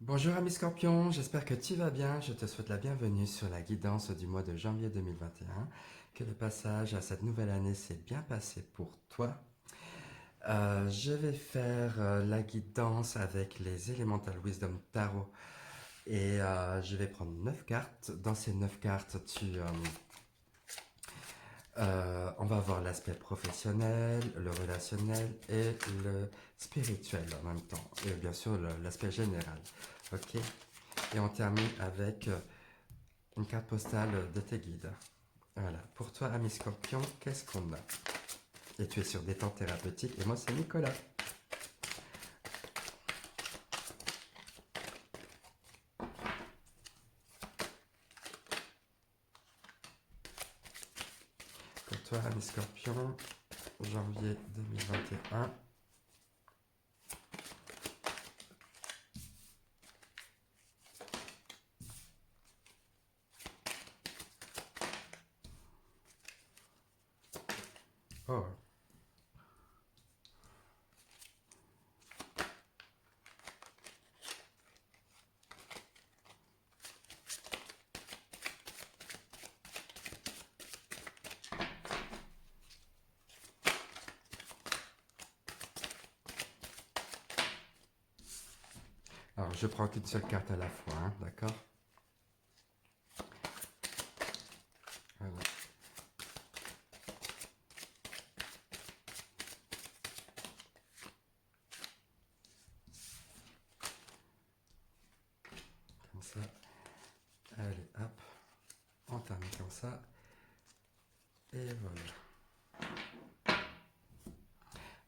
Bonjour ami Scorpion, j'espère que tu vas bien. Je te souhaite la bienvenue sur la guidance du mois de janvier 2021. Que le passage à cette nouvelle année s'est bien passé pour toi. Je vais faire la guidance avec les Elemental Wisdom Tarot et je vais prendre 9 cartes. Dans ces 9 cartes, on va voir l'aspect professionnel, le relationnel et le spirituel en même temps. Et bien sûr l'aspect général. Ok. Et on termine avec une carte postale de tes guides. Voilà. Pour toi, ami Scorpion, qu'est-ce qu'on a? Et tu es sur des temps thérapeutiques. Et moi, c'est Nicolas. Pour toi, ami Scorpion, janvier 2021. Oh. Alors, je prends qu'une seule carte à la fois, hein, d'accord? Voilà. Comme ça. Allez, hop. On termine comme ça. Et voilà.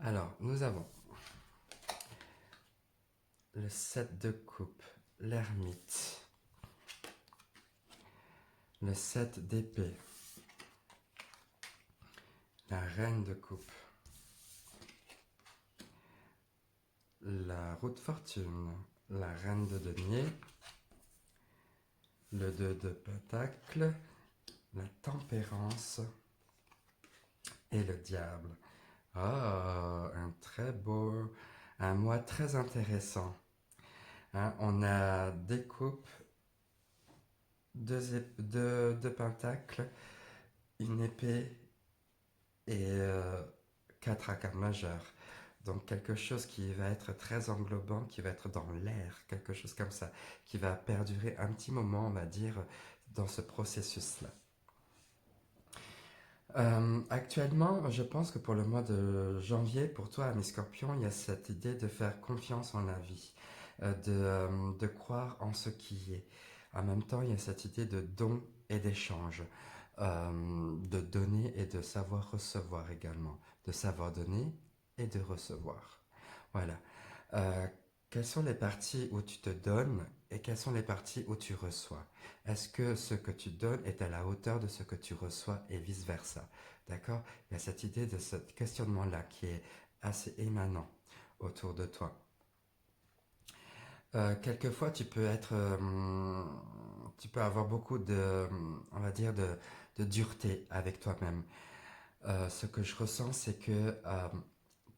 Alors, nous avons le 7 de coupe, l'ermite, le 7 d'épée, la reine de coupe, la roue de fortune, la reine de denier, le 2 de pentacle, la tempérance et le diable. Ah, un mois très intéressant. Hein, on a des coupes, deux pentacles, une épée et quatre arcanes majeurs. Donc quelque chose qui va être très englobant, qui va être dans l'air, quelque chose comme ça, qui va perdurer un petit moment, on va dire, dans ce processus-là. Actuellement, je pense que pour le mois de janvier, pour toi, mes scorpions, il y a cette idée de faire confiance en la vie, de croire en ce qui est. En même temps, il y a cette idée de don et d'échange, de donner et de savoir recevoir également, de savoir donner et de recevoir. Voilà. Euh, Quelles sont les parties où tu te donnes et quelles sont les parties où tu reçois? Est-ce que ce que tu donnes est à la hauteur de ce que tu reçois et vice-versa? D'accord? Il y a cette idée de ce questionnement-là qui est assez émanant autour de toi. Quelquefois, tu peux avoir beaucoup de, on va dire, de dureté avec toi-même. Ce que je ressens, c'est que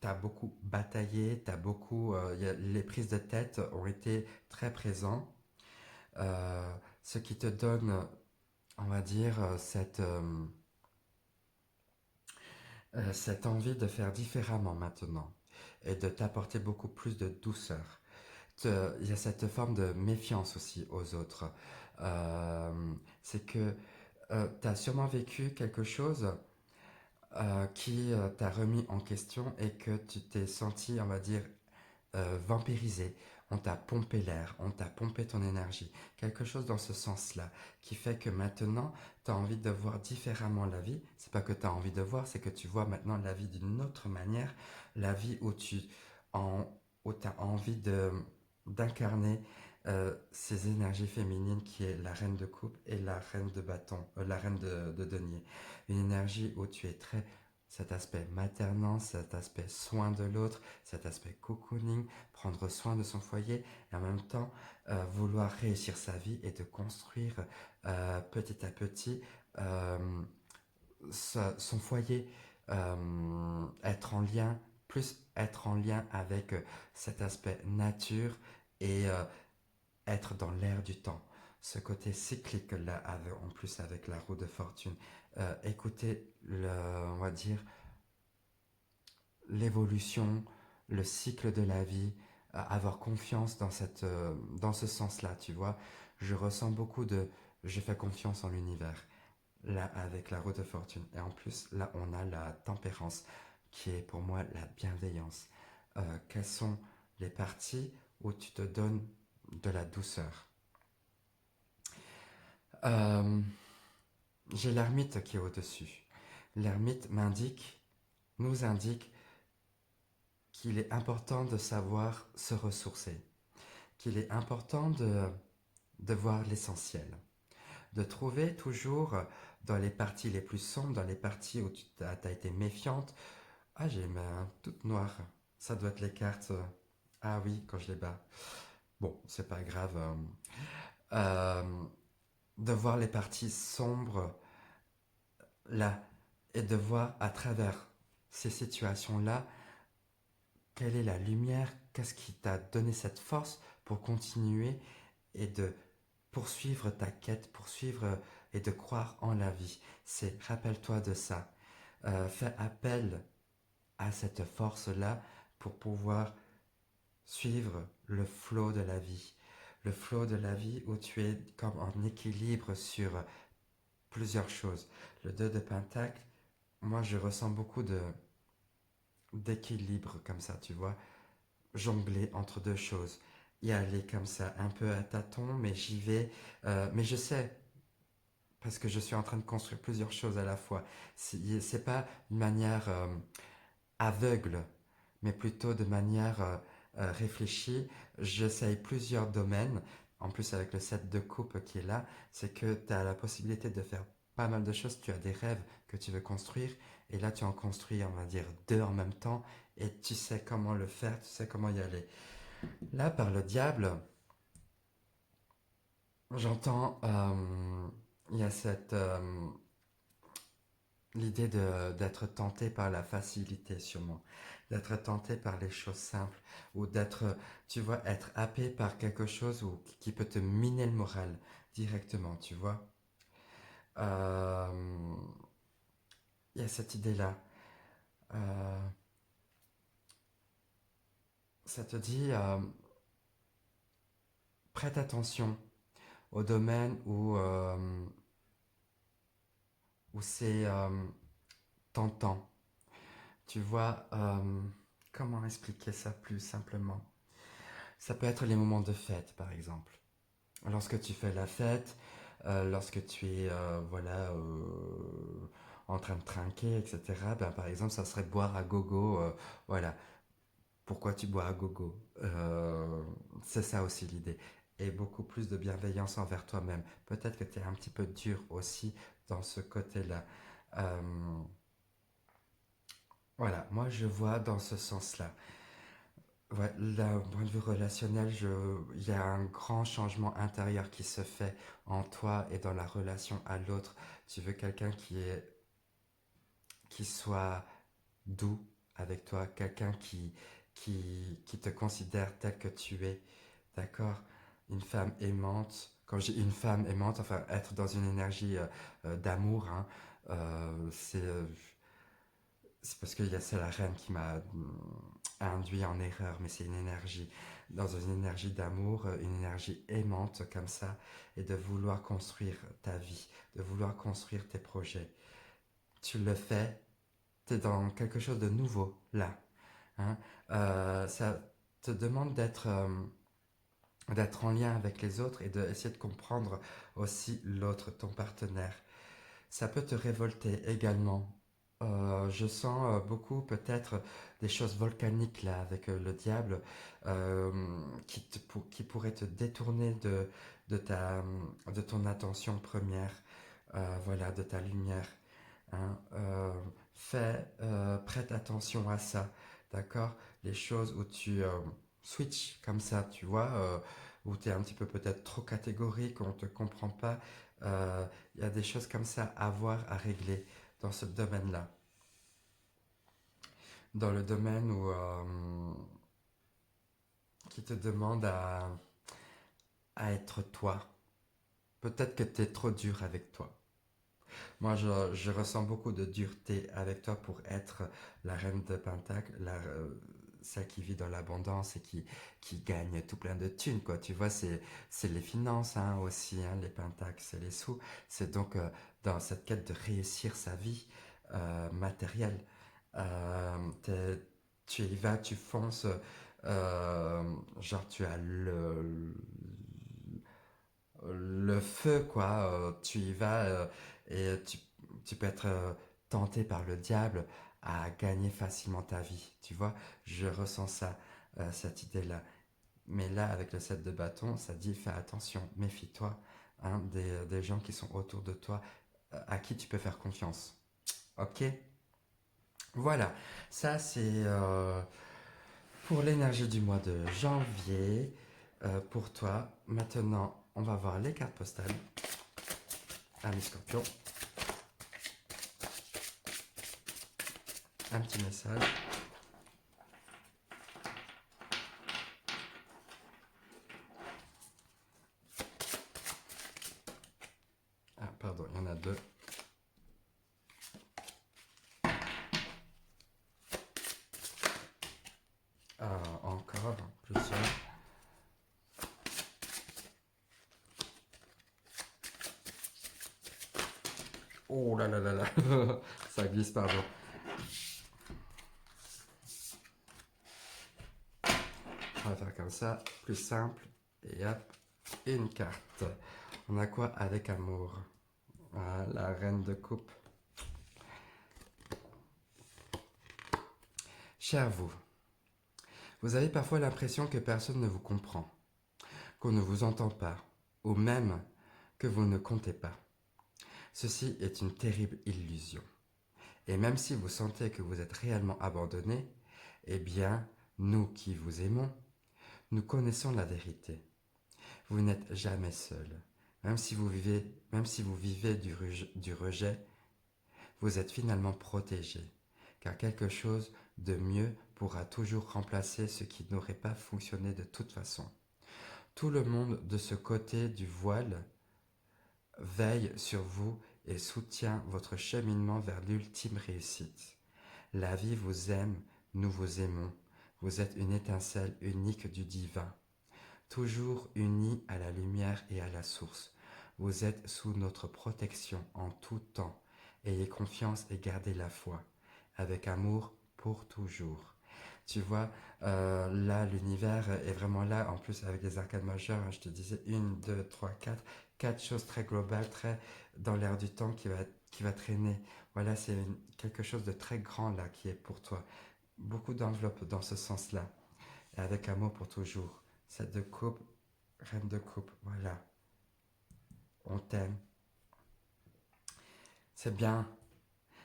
tu as beaucoup bataillé, les prises de tête ont été très présentes, euh, ce qui te donne, on va dire, cette envie de faire différemment maintenant et de t'apporter beaucoup plus de douceur. Il y a cette forme de méfiance aussi aux autres. C'est que tu as sûrement vécu quelque chose qui t'a remis en question et que tu t'es senti, on va dire, vampirisé. On t'a pompé l'air, on t'a pompé ton énergie. Quelque chose dans ce sens-là qui fait que maintenant, tu as envie de voir différemment la vie. C'est pas que tu as envie de voir, c'est que tu vois maintenant la vie d'une autre manière. La vie en, où tu as envie d'incarner ces énergies féminines qui est la reine de coupe et la reine de bâton, la reine de denier. Une énergie où tu es très cet aspect maternant, cet aspect soin de l'autre, cet aspect cocooning, prendre soin de son foyer et en même temps vouloir réussir sa vie et de construire petit à petit euh, son foyer, être en lien, plus être en lien avec cet aspect nature et être dans l'air du temps. Ce côté cyclique là, en plus avec la roue de fortune. Écouter, on va dire, l'évolution, le cycle de la vie, avoir confiance dans ce sens-là, tu vois. Je ressens beaucoup de je fais confiance en l'univers, là, avec la roue de fortune. Et en plus, là, on a la tempérance, qui est pour moi la bienveillance. Quelles sont les parties où tu te donnes de la douceur? Euh, j'ai l'ermite qui est au-dessus. L'ermite nous indique qu'il est important de savoir se ressourcer, qu'il est important de voir l'essentiel, de trouver toujours dans les parties les plus sombres, dans les parties où tu as été méfiante. Ah, j'ai mes mains toutes noires. Ça doit être les cartes. Ah oui, quand je les bats. Bon, c'est pas grave. Euh, de voir les parties sombres là et de voir à travers ces situations-là quelle est la lumière, qu'est-ce qui t'a donné cette force pour continuer et de poursuivre ta quête, poursuivre et de croire en la vie. C'est rappelle-toi de ça. Fais appel à cette force-là pour pouvoir suivre le flot de la vie. Le flot de la vie où tu es comme en équilibre sur plusieurs choses. Le 2 de Pentacle, moi je ressens beaucoup d'équilibre comme ça, tu vois. Jongler entre deux choses. Y aller comme ça, un peu à tâtons, mais j'y vais. Mais je sais, parce que je suis en train de construire plusieurs choses à la fois. C'est pas une manière aveugle, mais plutôt de manière réfléchie. J'essaye plusieurs domaines. En plus, avec le set de coupe qui est là, c'est que tu as la possibilité de faire pas mal de choses. Tu as des rêves que tu veux construire, et là, tu en construis, on va dire, deux en même temps, et tu sais comment le faire, tu sais comment y aller. Là, par le diable, j'entends, il y a l'idée d'être tenté par la facilité, sûrement, d'être tenté par les choses simples, ou d'être, tu vois, être happé par quelque chose qui peut te miner le moral directement, tu vois. Euh, il y a cette idée-là. Euh, ça te dit, prête attention au domaine où c'est tentant. Tu vois, comment expliquer ça plus simplement? Ça peut être les moments de fête, par exemple. Lorsque tu fais la fête, lorsque tu es voilà, en train de trinquer, etc., ben, par exemple, ça serait boire à gogo. Voilà. Pourquoi tu bois à gogo? C'est ça aussi l'idée. Et beaucoup plus de bienveillance envers toi-même. Peut-être que tu es un petit peu dur aussi dans ce côté-là. Euh, voilà, moi je vois dans ce sens-là. Ouais, d'un point de vue relationnel, il y a un grand changement intérieur qui se fait en toi et dans la relation à l'autre. Tu veux quelqu'un qui soit doux avec toi, quelqu'un qui te considère tel que tu es, d'accord? Une femme aimante. Quand j'ai une femme aimante, enfin être dans une énergie d'amour, hein, c'est parce que c'est la reine qui m'a induit en erreur, mais c'est une énergie, dans une énergie d'amour, une énergie aimante comme ça, et de vouloir construire ta vie, de vouloir construire tes projets. Tu le fais, tu es dans quelque chose de nouveau, là. Hein. Ça te demande d'être en lien avec les autres et d'essayer de comprendre aussi l'autre, ton partenaire. Ça peut te révolter également. Je sens beaucoup peut-être des choses volcaniques là avec le diable euh, qui pourraient te détourner de ton attention première, voilà, de ta lumière. Hein. Prête attention à ça, d'accord? Les choses où tu switches comme ça, tu vois, où tu es un petit peu peut-être trop catégorique, on ne te comprend pas. Euh, il y a des choses comme ça à voir, à régler dans ce domaine-là. Dans le domaine qui te demande à être toi. Peut-être que tu es trop dur avec toi. Moi, je ressens beaucoup de dureté avec toi pour être la reine de Pentacle, celle qui vit dans l'abondance et qui gagne tout plein de thunes, quoi. Tu vois, c'est les finances hein, aussi, hein, les Pentacles, c'est les sous. C'est donc dans cette quête de réussir sa vie matérielle. Euh, tu y vas, tu fonces, genre tu as le feu, quoi. Tu y vas et tu peux être tenté par le diable à gagner facilement ta vie. Tu vois, je ressens ça, cette idée-là. Mais là, avec le set de bâton, ça dit fais attention, méfie-toi hein, des gens qui sont autour de toi, à qui tu peux faire confiance. Ok. Voilà, ça c'est pour l'énergie du mois de janvier. Pour toi, maintenant, on va voir les cartes postales. Ami Scorpion, un petit message. Ah, pardon, il y en a deux. Ah, encore, plusieurs. Oh là là là là, ça glisse, pardon. On va faire comme ça, plus simple. Et hop, une carte. On a quoi avec amour? Ah, la reine de coupe. Cher vous, vous avez parfois l'impression que personne ne vous comprend, qu'on ne vous entend pas, ou même que vous ne comptez pas. Ceci est une terrible illusion. Et même si vous sentez que vous êtes réellement abandonné, eh bien, nous qui vous aimons, nous connaissons la vérité. Vous n'êtes jamais seul. Même si vous vivez du rejet, vous êtes finalement protégé. Car quelque chose de mieux pourra toujours remplacer ce qui n'aurait pas fonctionné de toute façon. Tout le monde de ce côté du voile veille sur vous et soutient votre cheminement vers l'ultime réussite. La vie vous aime, nous vous aimons. Vous êtes une étincelle unique du divin, toujours unie à la lumière et à la source. Vous êtes sous notre protection en tout temps. Ayez confiance et gardez la foi, avec amour pour toujours. Tu vois, là, l'univers est vraiment là, en plus avec les arcades majeures, hein, je te disais, une, deux, trois, quatre choses très globales, très dans l'air du temps qui va traîner. Voilà, c'est quelque chose de très grand là qui est pour toi. Beaucoup d'enveloppe dans ce sens-là, et avec amour pour toujours. Cette de coupe, reine de coupe, voilà, on t'aime. C'est bien.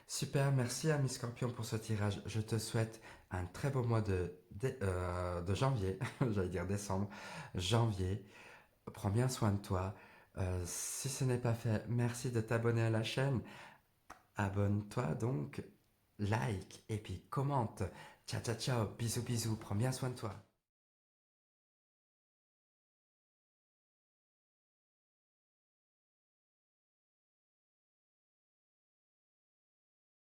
Super, merci à Miss Scorpion pour ce tirage. Je te souhaite un très beau mois de janvier, j'allais dire décembre, janvier. Prends bien soin de toi. Si ce n'est pas fait, merci de t'abonner à la chaîne. Abonne-toi donc, like et puis commente. Ciao, ciao, ciao, bisous, bisous, prends bien soin de toi.